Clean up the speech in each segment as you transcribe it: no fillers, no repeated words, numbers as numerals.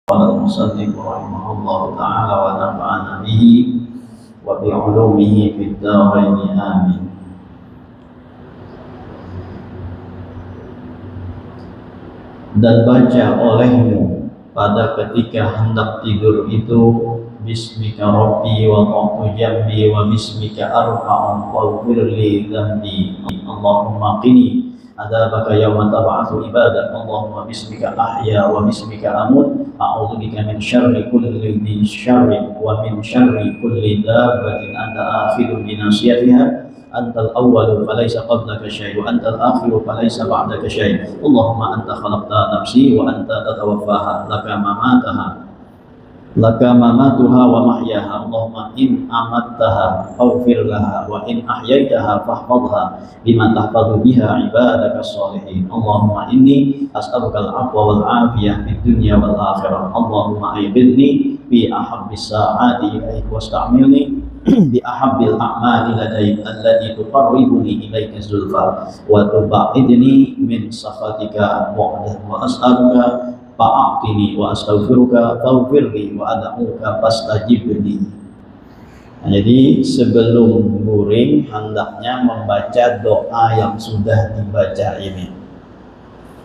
Qala al-musannif rahimahullahu ta'ala wa nafa'ana bihi wa bi 'ulumihi fid dharain amin. Dan baca olehmu pada ketika hendak tidur itu, bismika rabbi wa qatu jambi wa bismika arfa'u waghfirli dhanbi Allahumma qini adzabaka yawma tab'atsu ibadak Allahumma bismika ahya wa bismika amut a'udzu bika min syarri kulli dhi syarrin wa min syarri kulli dabbatin anta akhidun bi nasiyatiha antal awwalu falaysa qablaka syai' wa antal akhiru falaysa ba'daka syai' Allahumma anta khalaqta nafsi wa anta tatawaffaha laka mamatuha wa mahyaha Allahumma in amattaha faghfir laha wa in ahyaitaha fahfadha bima tahfadhu biha ibadaka shalihin Allahumma inni as'aluka al-'afwa wal 'afiyah fid dunya wal akhirah Allahumma aybidni bi ahabbis sa'ati ilaik wasta'milni bi ahabbil a'mali ladaik allati tuqarribuni ilaika zulfa wa tub'idni min sakhatika wa'dah wa as'aluka fa'atini wa astaghfiruka faghfirli wa ad'uka fastajibni. Jadi sebelum guring hendaknya membaca doa yang sudah dibaca ini.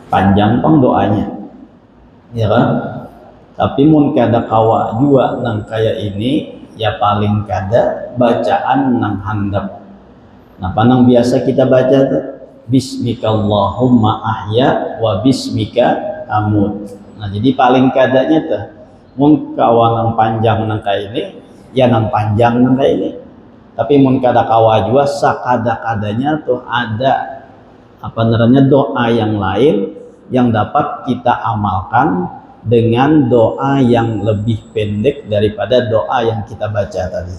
Panjang pang doanya, ya kan? Tapi mun kada kawa jua nang kaya ini, ya paling kada bacaan nang handap. Nah, panang biasa kita baca tuh, Bismikallahumma ahya wa bismika amut. Nah, jadi paling kadanya tuh, mun kawa nang panjang nang kaya ini, ya nang panjang nang kaya ini. Tapi mun kada kawa jua sakada-kadanya tuh ada apa namanya doa yang lain yang dapat kita amalkan dengan doa yang lebih pendek daripada doa yang kita baca tadi.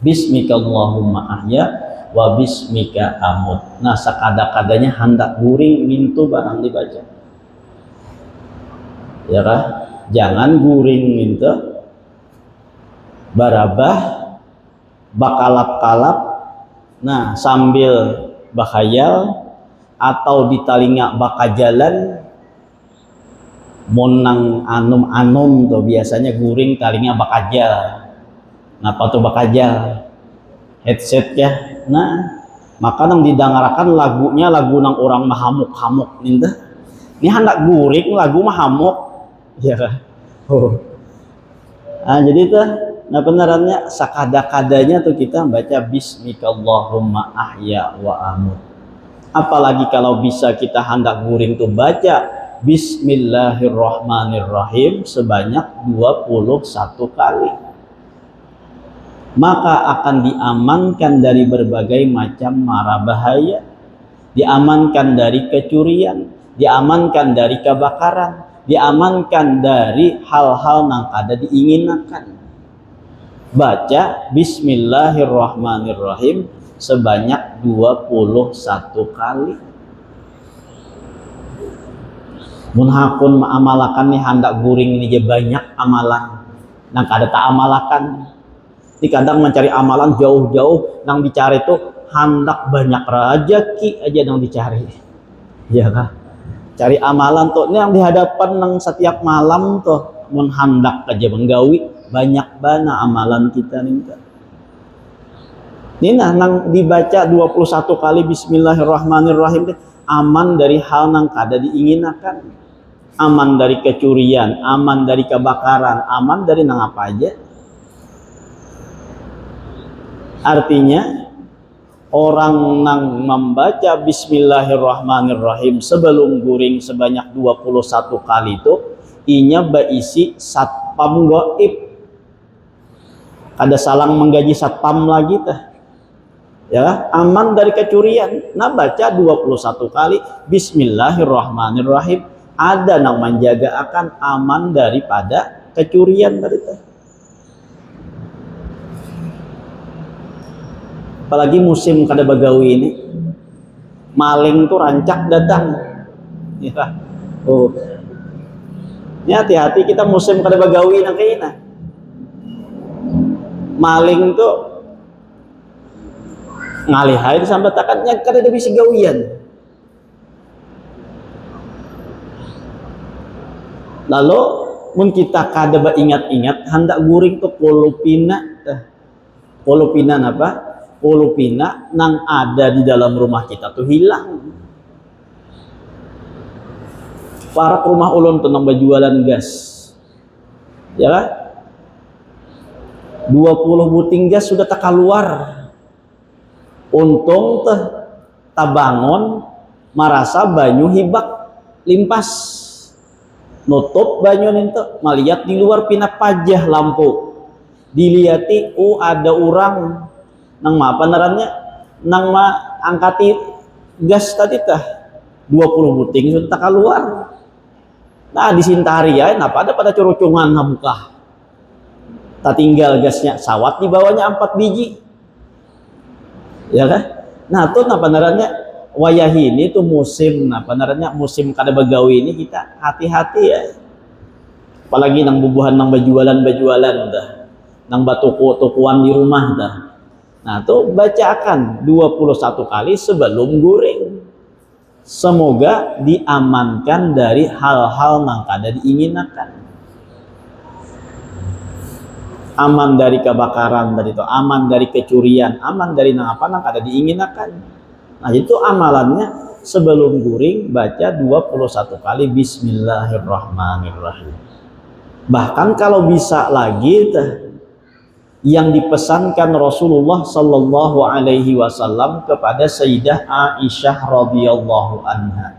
Bismikallahumma ahya wa bismika amut. Nah, sakada-kadanya hendak guring mintu barang dibaca. Ya kan? Jangan guring mintu barabah bakalap-kalap. Nah, sambil bakhayal atau di talinga bakajalan monang anum-anum tuh biasanya guring talinga bakajal. Napa tuh bakajal? Headset ya. Nah, maka nang didangarakan lagunya lagu nang orang mahamuk-hamuk ninta. Ini hendak guring lagu mahamuk. Ya kan? Oh. Nah, jadi tuh nah benerannya sakada-kadanya tuh kita baca Bismikallahumma ahya wa amut. Apalagi kalau bisa kita hendak guring tuh baca Bismillahirrahmanirrahim sebanyak 21 kali. Maka akan diamankan dari berbagai macam mara bahaya, diamankan dari kecurian, diamankan dari kebakaran, diamankan dari hal-hal yang kada diinginkan. Baca Bismillahirrahmanirrahim sebanyak 21 kali. Mun hakun amalakan nih hendak guring ini je banyak amalan nang kada tak amalakan. Ini kadang mencari amalan jauh-jauh nang dicari tuh hendak banyak rezeki aja nang dicari. Ya kan? Cari amalan tuh ini yang dihadapan nang setiap malam tuh mun hendak aja menggawi banyak bana amalan kita nih. Ini nang dibaca 21 kali Bismillahirrahmanirrahim aman dari hal nang kada diinginkan, aman dari kecurian, aman dari kebakaran, aman dari nang apa aja. Artinya orang nang membaca Bismillahirrahmanirrahim sebelum guring sebanyak 21 kali itu inya berisi satpam gaib. Ada salang menggaji satpam lagi teh. Ya, aman dari kecurian. Nah, baca 21 kali Bismillahirrahmanirrahim. Ada nang menjaga akan aman daripada kecurian tadi teh. Apalagi musim kada bagawi ini, maling tuh rancak datang. Ya. Oh. Ini hati-hati kita musim kada bagawi nang kayaknya. Maling tuh ngalihain sampai takatnya kada ada bisi gawian. Lalu mun kita kada ingat-ingat hendak guring tuh polupina apa? Polupina nang ada di dalam rumah kita tuh hilang. Para rumah ulun tuh nang bajualan gas. Ya kan? 20 buting gas sudah tak keluar. Untung teh tabangon marasa banyu hibak limpas. Nutup banyu itu melihat di luar pina pajah lampu. Diliati ada orang nang apa narannya nang angkati gas tadi tah 20 buting sudah tak keluar. Nah disintari ya napa ada pada curucungan buka. Tak tinggal gasnya sawat di bawahnya 4 biji. Ya kan? Nah tuh napa narannya wayah ini tuh musim napa narannya musim kada begawi ini kita hati-hati ya. Apalagi nang bubuhan nang bajualan dah. Nang batuku-tukuan di rumah dah. Nah tuh bacakan 21 kali sebelum guring. Semoga diamankan dari hal-hal yang kada diinginkan. Aman dari kebakaran tadi itu, aman dari kecurian, aman dari nang kada diinginkan. Nah itu amalannya sebelum guring baca 21 kali Bismillahirrahmanirrahim. Bahkan kalau bisa lagi yang dipesankan Rasulullah Sallallahu Alaihi Wasallam kepada Sayyidah Aisyah radhiyallahu anha.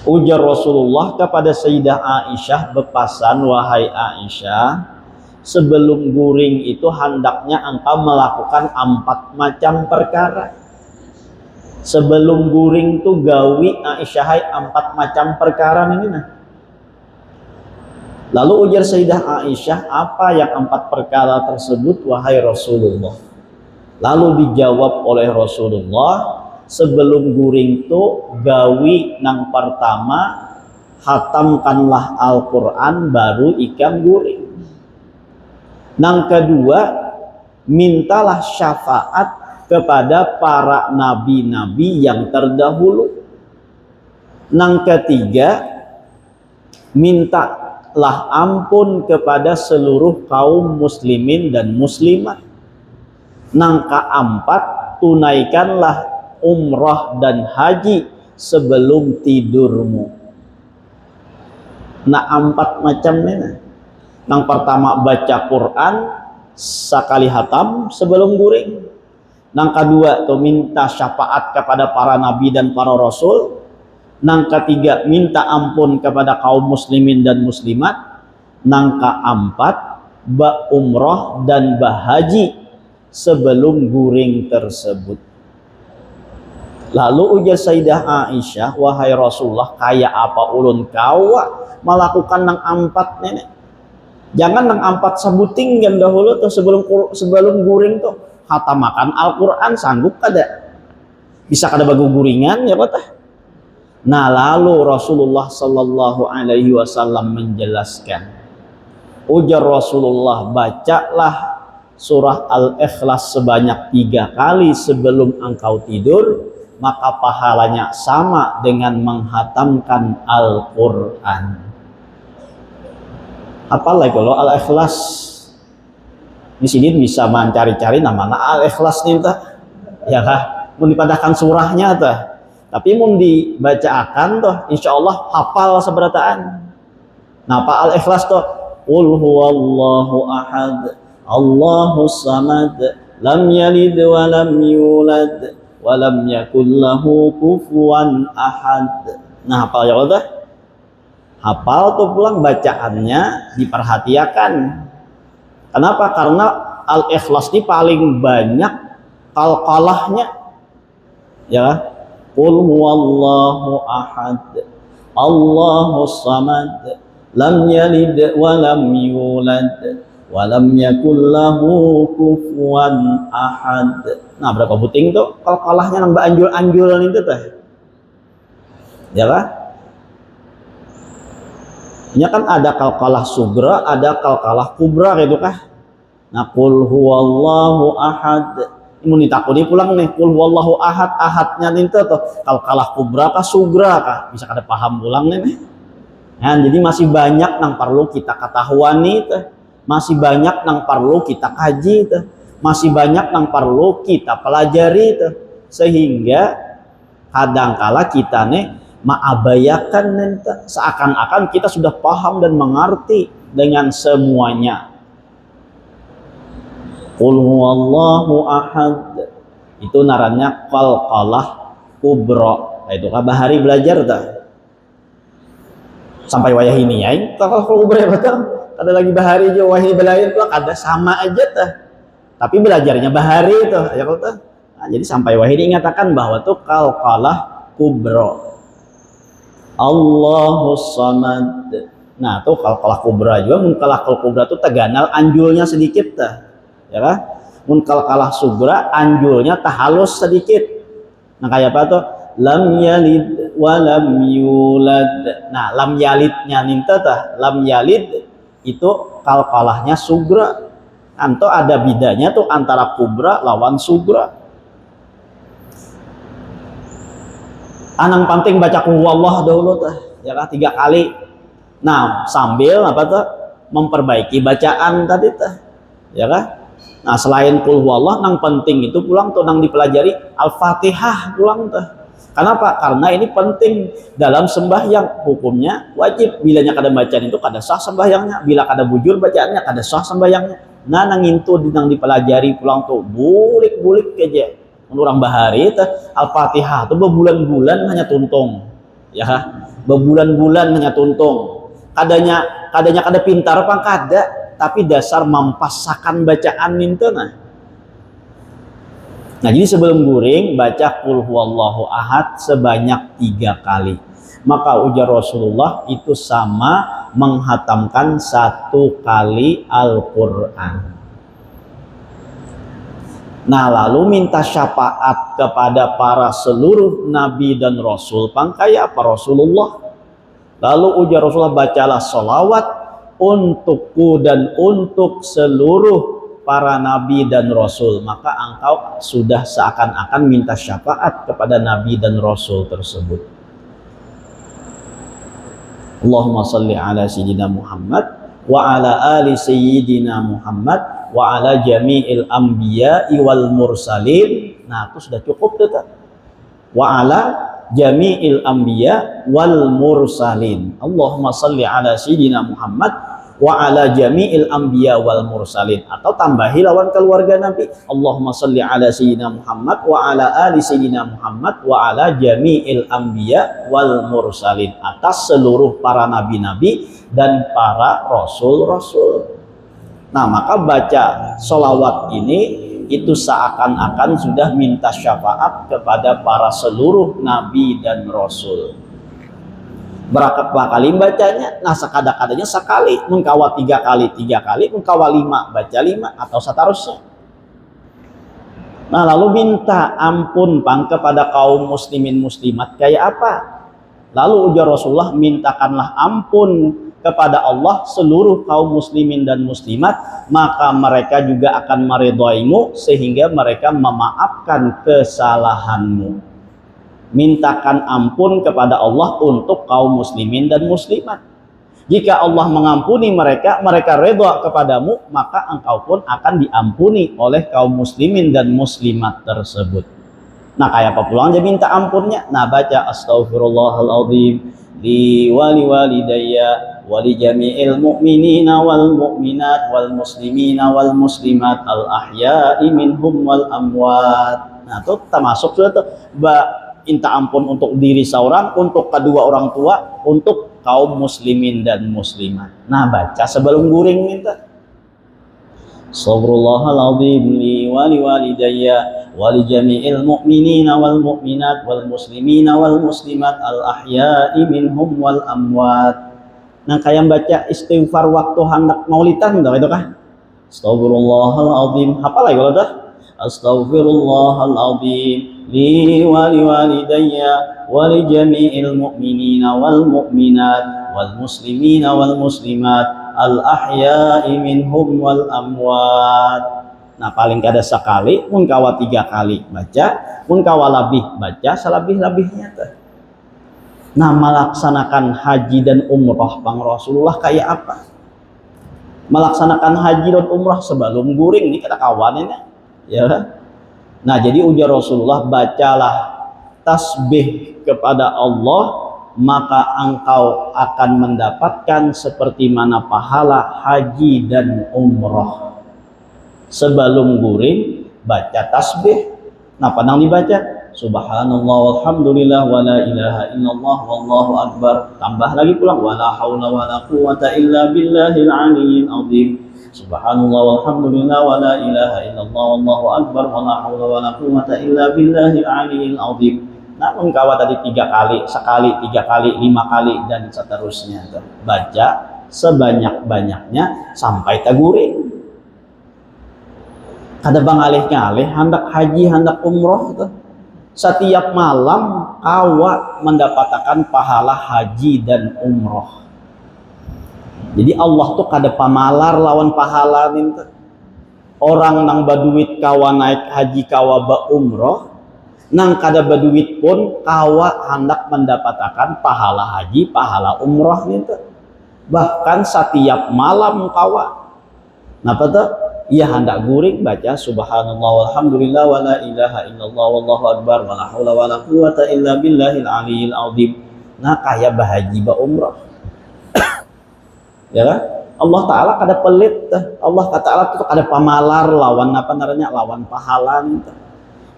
Ujar Rasulullah kepada Sayyidah Aisyah bepasan, wahai Aisyah, sebelum guring itu hendaknya engkau melakukan 4 macam perkara. Sebelum guring tuh gawi Aisyah 4 macam perkara ini nah. Lalu ujar Sayyidah Aisyah, apa yang 4 perkara tersebut wahai Rasulullah? Lalu dijawab oleh Rasulullah, sebelum guring tuh gawi nang pertama hatamkanlah Al-Quran baru ikam guring. Nang kedua, mintalah syafaat kepada para nabi-nabi yang terdahulu. Nang ketiga, mintalah ampun kepada seluruh kaum muslimin dan muslimat. Nang keempat, tunaikanlah umrah dan haji sebelum tidurmu. Nah 4 macam ini. Yang pertama baca Quran sekali hatam sebelum guring. Yang kedua tuh minta syafaat kepada para nabi dan para rasul. Yang ketiga minta ampun kepada kaum muslimin dan muslimat. Yang keempat umrah dan bahaji sebelum guring tersebut. Lalu ujar Sayyidah Aisyah, wahai Rasulullah, kayak apa ulun kawa melakukan yang 4 nenek? Jangan nang 4 sebuting yang dahulu tuh sebelum guring tuh hatamakan Al-Quran sanggup kada? Bisa kada bagu guringan ya patah. Nah lalu Rasulullah Sallallahu Alaihi Wasallam menjelaskan, ujar Rasulullah, bacalah surah Al-Ikhlas sebanyak 3 kali sebelum engkau tidur, maka pahalanya sama dengan menghatamkan Al-Quran. Apalagi kalau Al-Ikhlas di sini bisa mencari-cari namanya Al-Ikhlas nih tah, ya kah? Mau dipadahkan surahnya tah, tapi mau dibacakan tuh, insya Allah hafal seberataan. Napa Al-Ikhlas tuh? Qul huwallahu ahad, Allahus samad, lam yalid wa lam yulad, wa lam yakul lahu kufuwan ahad. Nah hafal ya Allah. Hafal tuh pulang bacaannya diperhatikan. Kenapa? Karena Al-Ikhlas ini paling banyak qalqalahnya. Ya. Qul huwallahu ahad, Allahus samad, lam yalid wa lam yulad, wa lam yakul lahu kufuwan ahad. Nah, berapa buting tuh qalqalahnya nang anjul-anjul itu teh. Ya kan? Ini kan ada qalqalah sugra, ada qalqalah kubra gitu kah? Nah, qul huwallahu ahad. Ini ditakuni pulang nih, qul huwallahu ahad, ahadnya itu tuh qalqalah kubra kah sugra kah? Bisa kada paham pulang nih. Nah, jadi masih banyak nang perlu kita ketahuan nih, masih banyak nang perlu kita kaji, masih banyak nang perlu kita pelajari, sehingga kadangkala kita nih mengabayakan seakan-akan kita sudah paham dan mengerti dengan semuanya. Qul huwallahu ahad, itu narannya qalqalah kubra. Nah, itu kabahari belajar tak sampai wayah ini ya, kalau kubra betul ada lagi bahari aja wayah belajar tuh ada sama aja tah, tapi belajarnya bahari itu ya kalau tuh. Nah, jadi sampai wayah ini ingatakan bahwa tuh qalqalah kubra, Allahus samad. Nah tuh qalqalah kubra juga, mun qalqalah kubra tuh teganal anjulnya sedikit tah, ya kan? Mun qalqalah sugra anjulnya tahalus sedikit. Nah kayak apa tuh? Lam yalid wa lam yulad. Nah lam yalidnya ninta tah, lam yalid itu qalqalahnya sugra. Anto ada bedanya tuh antara kubra lawan sugra. Anang penting baca qul huwallah dahulu tah, ya kan 3 kali. Nah sambil apa tuh memperbaiki bacaan tadi tah, ya kan? Nah selain qul huwallah nang penting itu pulang tuh nang dipelajari Al-Fatihah pulang tuh. Kenapa? Karena ini penting dalam sembahyang, hukumnya wajib. Bilanya kada bacaan itu kada sah sembahyangnya, bila kada bujur bacaannya kada sah sembahyangnya. Nah nang itu nang dipelajari pulang tuh bulik-bulik aja. Orang bahari itu Al-Fatihah itu bebulan-bulan hanya tuntung, ya bebulan-bulan hanya tuntung. Kadanya kada pintar apa kada, tapi dasar mempasakan bacaan itu nah jadi sebelum guring baca qul huwallahu ahad sebanyak 3 kali. Maka ujar Rasulullah itu sama menghatamkan 1 kali Al-Quran. Nah lalu minta syafaat kepada para seluruh nabi dan rasul pangkaya apa Rasulullah. Lalu ujar Rasulullah bacalah sholawat untukku dan untuk seluruh para nabi dan rasul. Maka engkau sudah seakan-akan minta syafaat kepada nabi dan rasul tersebut. Allahumma salli ala sayyidina Muhammad wa ala ali sayyidina Muhammad wa ala jami'il anbiya wal mursalin. Nah itu sudah cukup tuh. Wa ala jami'il anbiya wal mursalin. Allahumma salli ala sayyidina Muhammad wa ala jami'il anbiya wal mursalin, atau tambahi lawan keluarga Nabi, Allahumma salli ala sayyidina Muhammad wa ala ali sayyidina Muhammad wa ala jami'il anbiya wal mursalin, atas seluruh para nabi-nabi dan para rasul-rasul. Nah maka baca sholawat ini itu seakan-akan sudah minta syafaat kepada para seluruh nabi dan rasul. Berapa kali bacanya? Nah sekadang-kadangnya sekali, mengkawa 3 kali 3 kali, mengkawa 5 baca 5 atau seterusnya. Nah lalu minta ampun pang kepada kaum muslimin muslimat kayak apa? Lalu ujar Rasulullah, mintakanlah ampun kepada Allah seluruh kaum muslimin dan muslimat, maka mereka juga akan meridhoimu sehingga mereka memaafkan kesalahanmu. Mintakan ampun kepada Allah untuk kaum muslimin dan muslimat. Jika Allah mengampuni mereka, mereka redha kepadamu, maka engkau pun akan diampuni oleh kaum muslimin dan muslimat tersebut. Nah kayak apa pulang aja minta ampunnya? Nah baca astaghfirullahaladzim li wali walidayya wali jami'il mu'minina wal mu'minat wal muslimina wal muslimat al ahya'i minhum wal amwat. Nah itu termasuk sudah tuh minta ampun untuk diri seorang, untuk kedua orang tua, untuk kaum muslimin dan muslimat. Nah baca sebelum guring minta Astaghfirullahaladzim li wali walidayya wali jami'il mu'minina wal mu'minat wal muslimina wal muslimat al ahya'i minhum wal amwat. Nah kayak baca istighfar waktu hendak maulidan itu kan Astaghfirullahaladzim, apa lagi kalau dah Astaghfirullahaladzim li wali walidayya wali jami'il mu'minina wal mu'minat wal muslimina wal muslimat al ahya'i minhum wal amwat. Nah paling kada sekali, mun kawa 3 kali baca, mun kawa labih baca selabih-labihnya tuh. Nah, melaksanakan haji dan umrah pang Rasulullah kayak apa? Melaksanakan haji dan umrah sebelum guring ini kata kawannya, ya. Nah, jadi ujar Rasulullah, bacalah tasbih kepada Allah, maka engkau akan mendapatkan seperti mana pahala haji dan umrah. Sebelum guring baca tasbih. Nah, padang dibaca subhanallah walhamdulillah wala ilaha illallah wallahu akbar, tambah lagi pulang wala haula wala quwata illa billahil aliyyil azim, subhanallah walhamdulillah wala ilaha illallah wallahu akbar wala haula wala quwata illa billahil aliyyil azim. Namun kawa tadi 3 kali, sekali, 3 kali, 5 kali dan seterusnya. Baca sebanyak-banyaknya sampai taguring. Kada bangalih-ngalih hendak haji hendak umroh tuh. Setiap malam kawa mendapatkan pahala haji dan umroh. Jadi Allah tuh kada pamalar lawan pahala nih. Orang nang baduit kawa naik haji kawa ba umroh, nang kada baduit pun kawa hendak mendapatkan pahala haji pahala umroh nih. Bahkan setiap malam kawa. Napa tuh? Ia hendak guring baca subhanallah walhamdulillah wala ilaha illallah wallahu akbar wala haula wala quwata illa billahil aliyyil azim. Nah, kayak bahaji ba umrah. Ya kan? Allah taala kada pelit, Allah taala itu kada pamalar lawan apa namanya lawan pahala nih.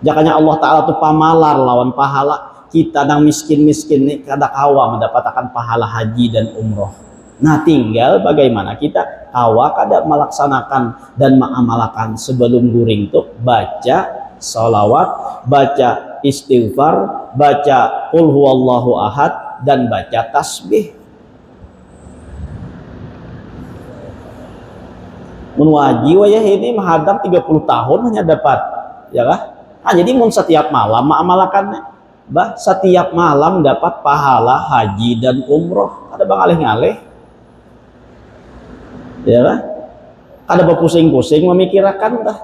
Jakanya Allah taala tuh pamalar lawan pahala, kita nang miskin-miskin nih kada kawa mendapatkan pahala haji dan umrah. Nah, tinggal bagaimana kita kawa kada melaksanakan dan mengamalkan sebelum guring tuh baca salawat, baca istighfar, baca qul huwallahu ahad dan baca tasbih. Mun waji wayah ini menghadap 30 tahun hanya dapat, ya kah? Nah, jadi mun setiap malam mengamalkannya, bah setiap malam dapat pahala haji dan umroh. Ada bangalih-ngalih. Ya kan? Kada berpusing-pusing memikirkan dah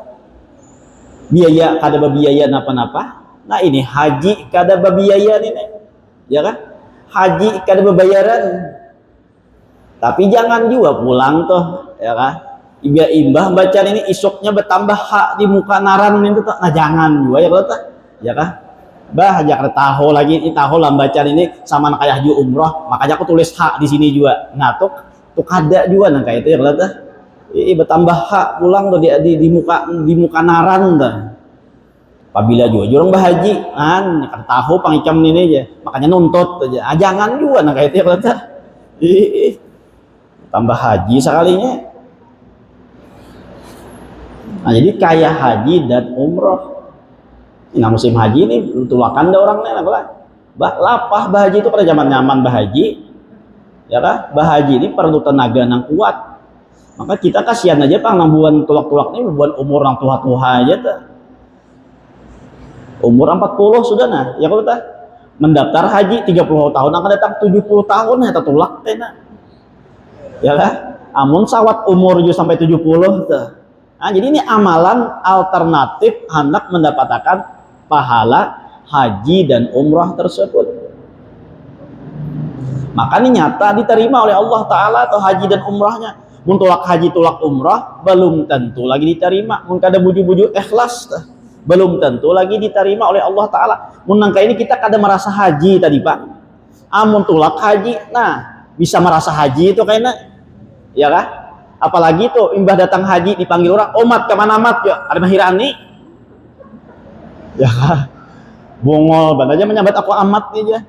biaya, kada berbiaya napa-napa. Nah, ini haji kada berbiaya nih, ya kan? Haji kada berbayaran. Tapi jangan juga pulang tuh, ya kan? Imbah baca ini isoknya bertambah hak di muka naran itu tuh. Nah, jangan juga ya kalau ya kan? Bah, jangan tahu lagi ini tahu lah baca ini sama kayak haji umroh, makanya aku tulis hak di sini juga. Nah, tuh kada juga nang kayak itu ya kelihatan bertambah hak pulang tuh di muka naran dah. Apabila juga jurang bahaji kan tahu pangicam ini aja makanya nuntut aja. Jangan juga nang kayak itu ya kelihatan tambah haji sekalinya. Nah, jadi kayak haji dan umroh. Nah, musim haji ini tulakan ada orangnya bah lapah bahaji itu pada zaman nyaman bahaji. Ya kan? Bahaji ini perlu tenaga yang kuat. Maka kita kasihan aja pang nang buan tulak-tulak ini buan umur nang tua-tua aja tuh. Umur 40 sudah nah. Ya kalau tah mendaftar haji 30 tahun akan datang 70 tahun ya tulak teh nah. Ya kan? Amun sawat umur juga sampai 70 tuh. Nah, jadi ini amalan alternatif hendak mendapatkan pahala haji dan umrah tersebut. Maka ini nyata diterima oleh Allah Ta'ala atau haji dan umrahnya. Mun tulak haji tulak umrah belum tentu lagi diterima. Mun kada buju-buju ikhlas belum tentu lagi diterima oleh Allah Ta'ala. Mun nangka ini kita kada merasa haji tadi Pak. Amun tulak haji, nah bisa merasa haji itu kayaknya, ya kah? Apalagi tuh imbah datang haji dipanggil orang, omat kemana mat ya? Ada mahirani, ya kah? Bongol, banget aja menyambat aku amat aja.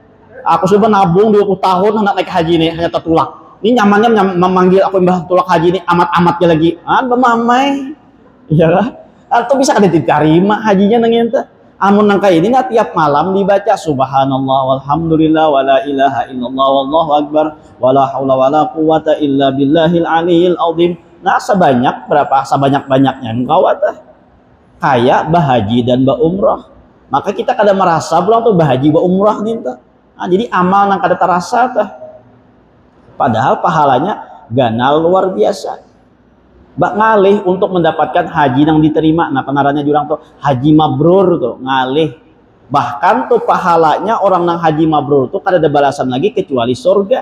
Aku sudah nabung 20 tahun hendak naik haji nih hanya tertulak. Ini nyamannya memanggil aku imbah tulak haji ini amat-amatnya lagi. Ah, bemamai. Iya kah? Atau bisa kada diterima hajinya nang ente. Amun nang kaya ini nah, tiap malam dibaca subhanallah walhamdulillah wala ilaha illallah wallahu akbar wala haula wala quwata illa billahil aliyyil azim. Nah, sebanyak berapa? Sebanyak-banyaknya engkau tah kaya bahaji dan ba umrah. Maka kita kada merasa pulang tuh bahaji ba umrah nih tah. Nah, jadi amal nang kada terasa tah. Padahal pahalanya ganal luar biasa. Bak ngalih untuk mendapatkan haji yang diterima. Nah, pengarangnya jurang tuh haji mabrur tuh ngalih Bahkan tuh pahalanya orang nang haji mabrur tuh kada ada balasan lagi kecuali surga.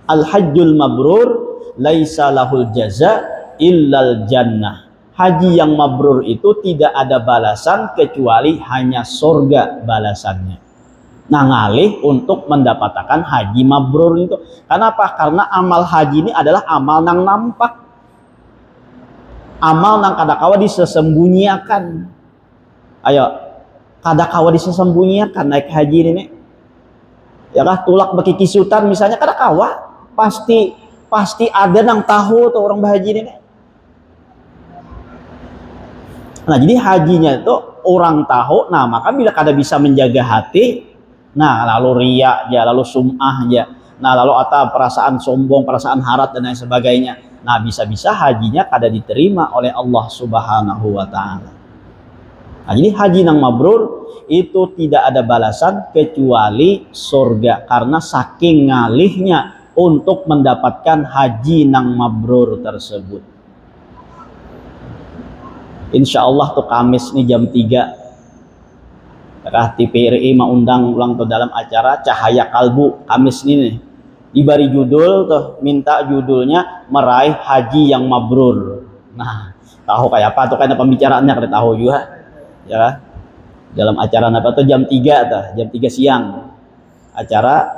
Al hajjul mabrur laisa lahul jaza illal jannah. Haji yang mabrur itu tidak ada balasan kecuali hanya surga balasannya. Nah, ngalih untuk mendapatkan haji mabrur itu. Kenapa? Karena amal haji ini adalah amal nang nampak. Amal nang kadakawa disembunyiakan. Ayo, kadakawa disembunyiakan naik haji ini. Ya kah, tulak bagi kisutan misalnya kadakawa. Pasti ada nang tahu tuh orang berhaji ini. Nah, jadi hajinya itu orang tahu. Nah, maka bila kada bisa menjaga hati, nah lalu riya ya, lalu sum'ah ya, nah lalu atau perasaan sombong, perasaan harat dan lain sebagainya. Nah, bisa-bisa hajinya kada diterima oleh Allah Subhanahu wa taala. Nah, jadi haji nang mabrur itu tidak ada balasan kecuali surga karena saking ngalihnya untuk mendapatkan haji nang mabrur tersebut. Insya Allah tuh Kamis nih jam 3 TVRI mengundang ulang tuh dalam acara Cahaya Kalbu Kamis ini nih. Diberi judul tuh, minta judulnya meraih haji yang mabrur. Nah, tahu kayak apa tuh, karena pembicaraannya kada tahu juga ya. Dalam acara apa tuh jam 3 tuh, jam 3 siang. Acara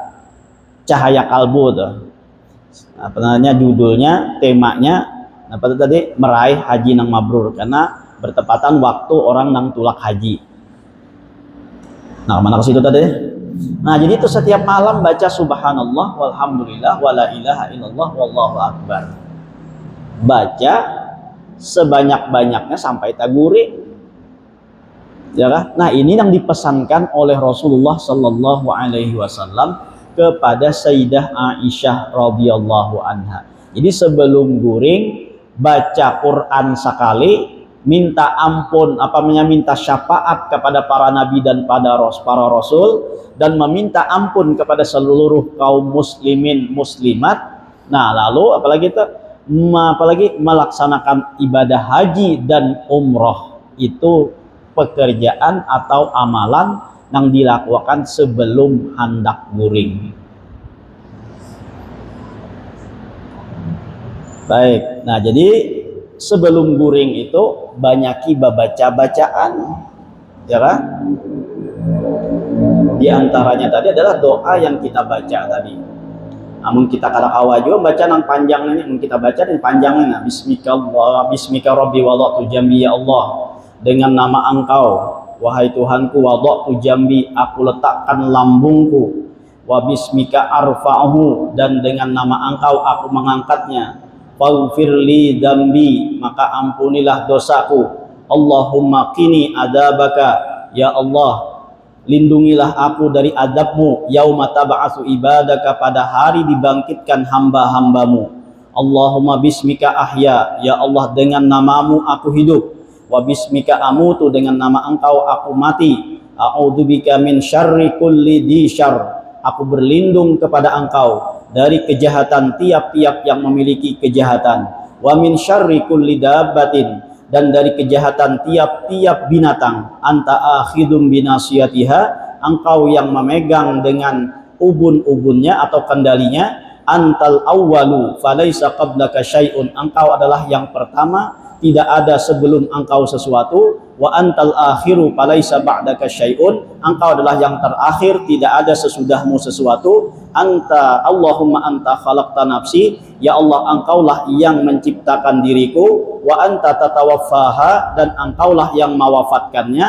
Cahaya Kalbu tuh. Apa namanya judulnya, temanya apa tuh tadi, meraih haji yang mabrur karena bertepatan waktu orang nang tulak haji. Nah, mana ke situ tadi? Nah, jadi itu setiap malam baca subhanallah walhamdulillah wala ilaha illallah wallahu akbar. Baca sebanyak-banyaknya sampai taguri. Ya kan? Nah, ini yang dipesankan oleh Rasulullah sallallahu alaihi wasallam kepada Sayyidah Aisyah radhiyallahu anha. Jadi sebelum guring baca Quran sekali, minta ampun, minta syafaat kepada para nabi dan para rasul, dan meminta ampun kepada seluruh kaum muslimin muslimat. Nah, lalu apalagi melaksanakan ibadah haji dan umroh. Itu pekerjaan atau amalan yang dilakukan sebelum hendak guring. Baik, nah jadi sebelum guring itu banyaki baca bacaan, ya kan? Di antaranya tadi adalah doa yang kita baca tadi. Namun kita kala awal juga baca nang panjangnya, kita baca dan panjangnya. Bismika Rabbi wada'tu jambi, ya Allah, dengan nama Engkau, wahai Tuhanku, wada'tu jambi, aku letakkan lambungku, wa bismika arfa'uhu, dan dengan nama Engkau aku mengangkatnya. Faghfirli dzambi, maka ampunilah dosaku. Allahumma qini adzabaka, ya Allah, lindungilah aku dari adabmu. Yauma tab'atsu ibadaka, pada hari dibangkitkan hamba-hambamu. Allahumma bismika ahya, ya Allah, dengan namamu aku hidup. Wa bismika amutu, dengan nama Engkau aku mati. A'udzubika min syarri kulli dzi syarr, aku berlindung kepada Engkau dari kejahatan tiap-tiap yang memiliki kejahatan. Wa min syarri kulli dabbatin, dan dari kejahatan tiap-tiap binatang. Anta akhidum binasiyatiha, Engkau yang memegang dengan ubun-ubunnya atau kendalinya. Antal awwalu falaisa qablaka syai'un, Engkau adalah yang pertama, tidak ada sebelum Engkau sesuatu. Wa antal akhiru falaisa ba'daka syai'un, Engkau adalah yang terakhir, tidak ada sesudahmu sesuatu. Allahumma anta khalaqta nafsi, ya Allah, Engkaulah yang menciptakan diriku. Wa anta tatawaffaha, dan Engkaulah yang mewafatkannya.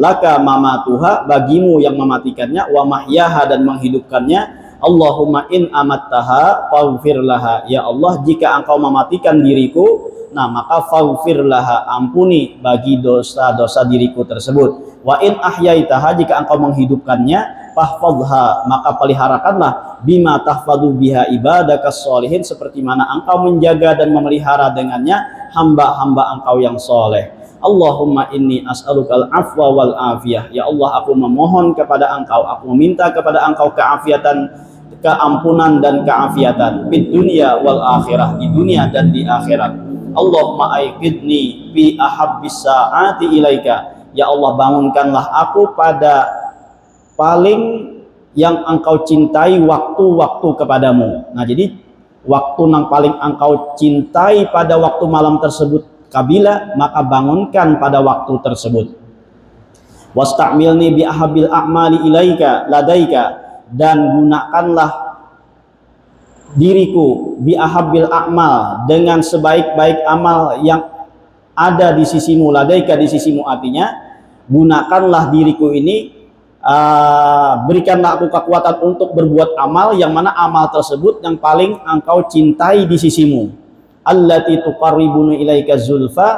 Laka mamatuha, bagimu yang mematikannya. Wa mahyaha, dan menghidupkannya. Allahumma in amattaha faghfir laha, ya Allah, jika Engkau mematikan diriku, nah maka faghfir laha, ampuni bagi dosa-dosa diriku tersebut. Wa in ahyaitaha, jika Engkau menghidupkannya, fahfadha, maka peliharakanlah, bima tahfadu biha ibadaka sholihin, seperti mana Engkau menjaga dan memelihara dengannya hamba-hamba Engkau yang soleh. Allahumma inni as'alukal afwa wal afiyah, ya Allah, aku memohon kepada Engkau, aku meminta kepada Engkau keampunan dan keafiatan di dunia wal akhirah, di dunia dan di akhirat. Allahumma aiqidni fi ahabbis sa'ati ilaika, Ya Allah, bangunkanlah aku pada paling yang engkau cintai waktu-waktu kepadamu. Nah, jadi waktu yang paling engkau cintai pada waktu malam tersebut kabila, maka bangunkan pada waktu tersebut. Wasta'milni bi ahabil a'mali ilaika ladaika, dan gunakanlah diriku bi ahabil a'mal, dengan sebaik-baik amal yang ada di sisimu, ladaika di sisimu, artinya gunakanlah diriku ini, berikanlah aku kekuatan untuk berbuat amal yang mana amal tersebut yang paling engkau cintai di sisimu. Allati tuqarribuni ilaika zulfa,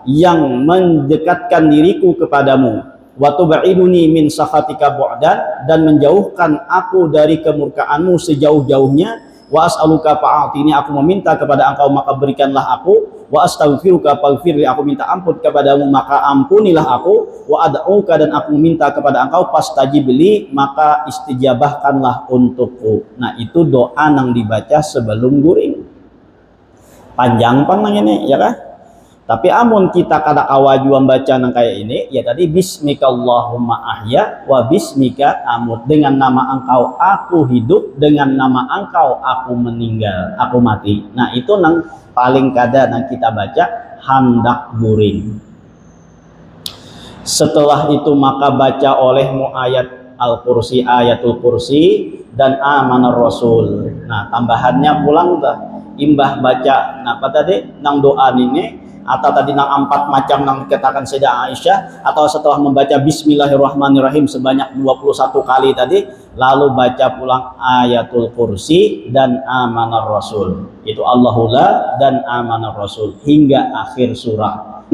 yang mendekatkan diriku kepadamu. Wa tub'iduni min sakhatika bu'dan, dan menjauhkan aku dari kemurkaanmu sejauh-jauhnya. Wa as'aluka fa'atini, aku meminta kepada engkau maka berikanlah aku. Wa astaghfiruka faghfirli, aku minta ampun kepadamu maka ampunilah aku. Wa ad'uka, dan aku meminta kepada engkau fastajibli, maka istijabahkanlah untukku. Nah, itu doa yang dibaca sebelum guring. Panjang pang ini, ya kan? Tapi amun kita kada kawajuan baca nang kayak ini, ya tadi bismika Allahumma ahya wa bismika amut, dengan nama engkau aku hidup, dengan nama engkau aku meninggal, aku mati. Nah, itu nang paling kada nang kita baca hendak guring. Setelah itu maka baca olehmu ayat Al-Kursi, ayatul kursi, dan amanar rasul. Nah, tambahannya pulang dah imbah baca apa tadi nang doa ini, atau tadi nang 4 macam nang dikatakan Sayyidah Aisyah, atau setelah membaca bismillahirrahmanirrahim sebanyak 21 kali tadi, lalu baca pulang ayatul kursi dan amanar rasul. Itu Allahullah dan amanar rasul hingga akhir surah.